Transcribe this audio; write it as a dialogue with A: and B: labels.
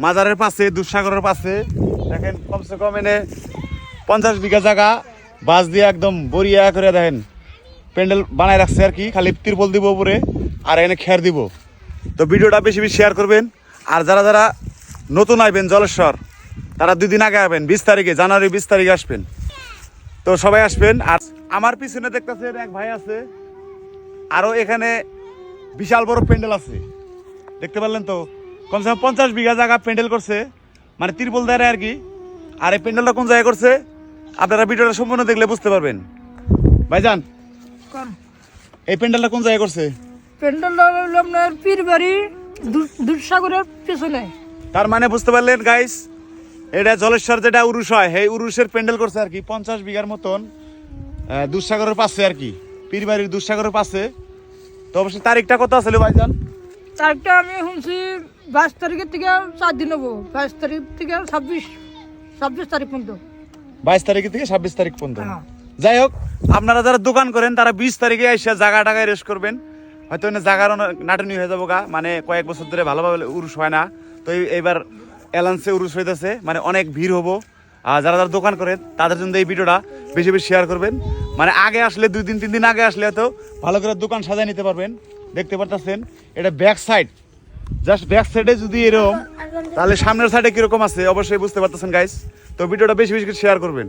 A: মাজারের পাশে, দুধসাগরের পাশে। দেখেন কমসে কম এনে 50 বিঘা জায়গা বাঁশ দিয়ে একদম বরিয়া করে দেখেন প্যান্ডেল বানায় রাখছে আর কি। খালি তিরপল দিব উপরে আর এনে খের দিব। তো ভিডিওটা বেশি বেশি শেয়ার করবেন। আর যারা যারা নতুন আসবেন জলেশ্বর, তারা 2 দিন আগে আসবেন, 20 তারিখে, জানুয়ারি 20 তারিখে আসবেন। তো সবাই আসবেন। আর আমার পিছনে দেখতেছেন এক ভাই আছে, আরও এখানে বিশাল বড় প্যান্ডেল আছে, দেখতে পারলেন তো। কমসে কম 50 বিঘা জায়গা প্যান্ডেল করছে, মানে তিরপল দেয় আর কি। আর এই প্যান্ডেলটা কোন জায়গায় করছে আপনারা ভিডিওটা সম্পূর্ণ দেখলে বুঝতে পারবেন। ভাইজান, এই প্যান্ডেলটা কোন জায়গায় করছে?
B: প্যান্ডেলটা হলো আপনার পীরবাড়ি দুধসাগরের পেছনে।
A: তার মানে বুঝতে পারলেন গাইস, এটা জলেশ্বর যেটা উরুষ হয়, এই উরুষের প্যান্ডেল করছে আর কি 50 বিঘার মতন দুধসাগরের পাশে আর কি, পীরবাড়ির দুধসাগরের পাশে। তো অবশ্যই তারিখটা কত আসলে ভাইজান?
B: তারিখটা আমি শুনছি 22 তারিখের থেকে 4 দিন হবো, 22 তারিখ থেকে 26 তারিখ পর্যন্ত।
A: 22 তারিখ থেকে 26 তারিখ পর্যন্ত।
B: হ্যাঁ।
A: যাই হোক, আপনারা যারা দোকান করেন তারা 20 তারিখে এসে জায়গা টাকায় রেস্ট করবেন। হয়তো জায়গার নাটনি হয়ে যাবো গা, মানে কয়েক বছর ধরে ভালোভাবে উরুষ হয় না। তো এইবার এলান্সে উরুষ হইতেছে, মানে অনেক ভিড় হবো। আর যারা যারা দোকান করেন তাদের জন্য এই ভিডিওটা বেশি বেশি শেয়ার করবেন। মানে আগে আসলে 2 দিন 3 দিন আগে আসলে হয়তো ভালো করে দোকান সাজায় নিতে পারবেন। দেখতে পারতেছেন এটা ব্যাক সাইড, জাস্ট ব্যাক সাইডে যদি এরকম, তাহলে সামনের সাইডে কিরকম আছে অবশ্যই বুঝতে পারতেছেন গাইস। তো ভিডিওটা বেশি বেশি শেয়ার করবেন।